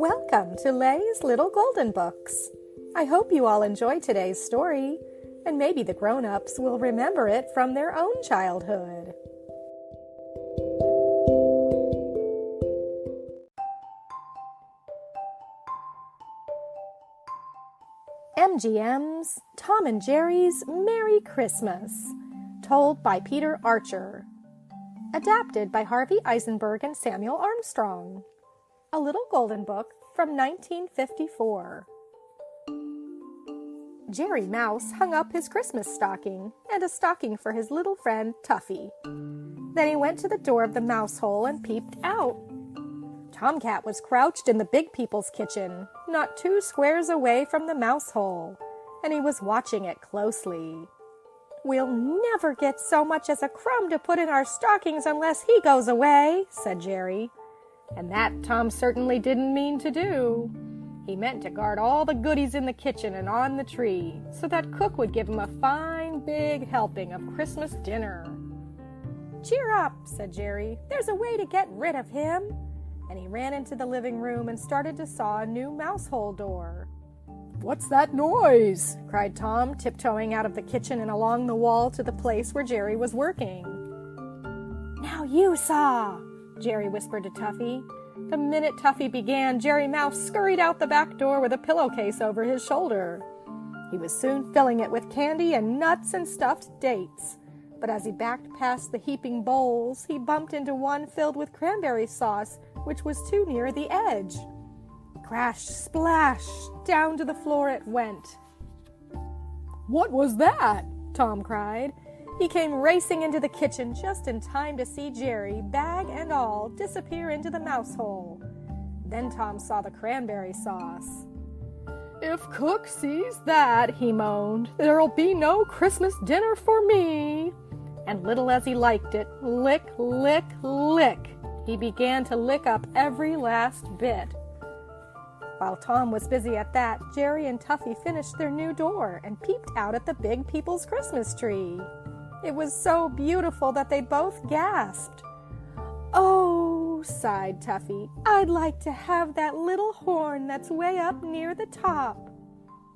Welcome to Lay's Little Golden Books. I hope you all enjoyed today's story, and maybe the grown-ups will remember it from their own childhood. MGM'S Tom and Jerry's Merry Christmas, told by Peter Archer. Adapted by Harvey Eisenberg and Samuel Armstrong. A Little Golden Book from 1954. Jerry Mouse hung up his Christmas stocking and a stocking for his little friend Tuffy. Then he went to the door of the mouse hole and peeped out. Tomcat was crouched in the big people's kitchen, not 2 squares away from the mouse hole, and he was watching it closely. "We'll never get so much as a crumb to put in our stockings unless he goes away," said Jerry. And that Tom certainly didn't mean to do. He meant to guard all the goodies in the kitchen and on the tree, so that Cook would give him a fine big helping of Christmas dinner. "Cheer up," said Jerry. "There's a way to get rid of him." And he ran into the living room and started to saw a new mouse hole door. "What's that noise?" cried Tom, tiptoeing out of the kitchen and along the wall to the place where Jerry was working. "Now you saw," Jerry whispered to Tuffy. The minute Tuffy began, Jerry Mouse scurried out the back door with a pillowcase over his shoulder. He was soon filling it with candy and nuts and stuffed dates. But as he backed past the heaping bowls, he bumped into one filled with cranberry sauce, which was too near the edge. Crash, splash, down to the floor it went. "What was that?" Tom cried. He came racing into the kitchen just in time to see Jerry, bag and all, disappear into the mouse hole. Then Tom saw the cranberry sauce. "If Cook sees that," he moaned, "there'll be no Christmas dinner for me." And little as he liked it, lick, lick, lick, he began to lick up every last bit. While Tom was busy at that, Jerry and Tuffy finished their new door and peeped out at the big people's Christmas tree. It was so beautiful that they both gasped. "Oh," sighed Tuffy, "I'd like to have that little horn that's way up near the top."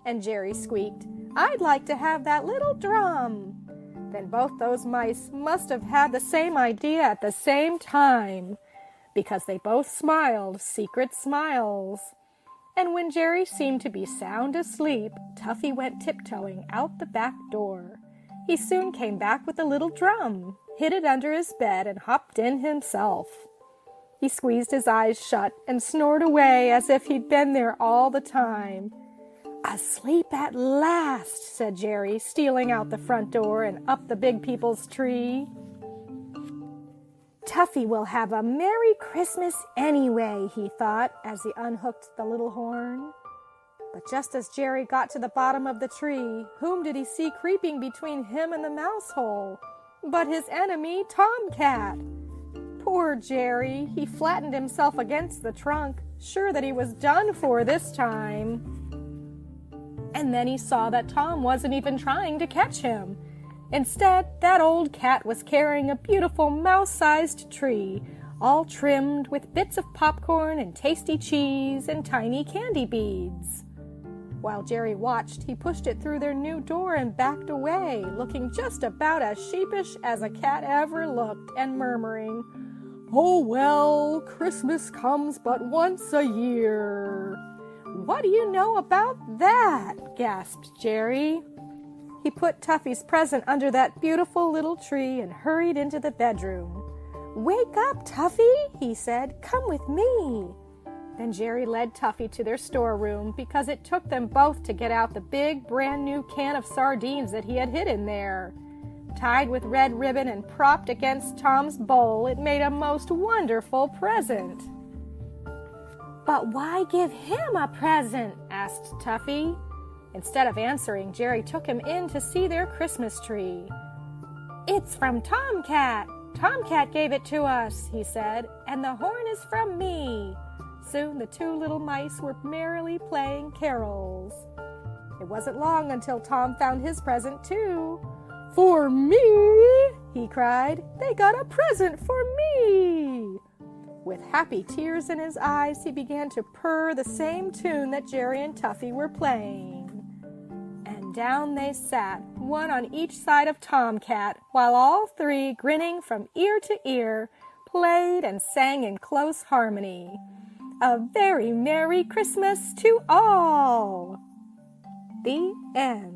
And Jerry squeaked, "I'd like to have that little drum." Then both those mice must have had the same idea at the same time, because they both smiled secret smiles. And when Jerry seemed to be sound asleep, Tuffy went tiptoeing out the back door. He soon came back with a little drum, hid it under his bed, and hopped in himself. He squeezed his eyes shut and snored away as if he'd been there all the time. "Asleep at last," said Jerry, stealing out the front door and up the big people's tree. "Tuffy will have a Merry Christmas anyway," he thought as he unhooked the little horn. But just as Jerry got to the bottom of the tree, whom did he see creeping between him and the mouse hole but his enemy, Tomcat? Poor Jerry, he flattened himself against the trunk, sure that he was done for this time. And then he saw that Tom wasn't even trying to catch him. Instead, that old cat was carrying a beautiful mouse-sized tree, all trimmed with bits of popcorn and tasty cheese and tiny candy beads. While Jerry watched, he pushed it through their new door and backed away, looking just about as sheepish as a cat ever looked, and murmuring, "Oh well, Christmas comes but once a year." "What do you know about that?" gasped Jerry. He put Tuffy's present under that beautiful little tree and hurried into the bedroom. "Wake up, Tuffy," he said. "Come with me." Then Jerry led Tuffy to their storeroom because it took them both to get out the big, brand-new can of sardines that he had hidden there. Tied with red ribbon and propped against Tom's bowl, it made a most wonderful present. "But why give him a present?" asked Tuffy. Instead of answering, Jerry took him in to see their Christmas tree. "It's from Tomcat. Tomcat gave it to us," he said, "and the horn is from me." Soon the 2 little mice were merrily playing carols. It wasn't long until Tom found his present too. "For me!" he cried. "They got a present for me!" With happy tears in his eyes, he began to purr the same tune that Jerry and Tuffy were playing. And down they sat, one on each side of Tomcat, while all three, grinning from ear to ear, played and sang in close harmony. A very Merry Christmas to all! The end.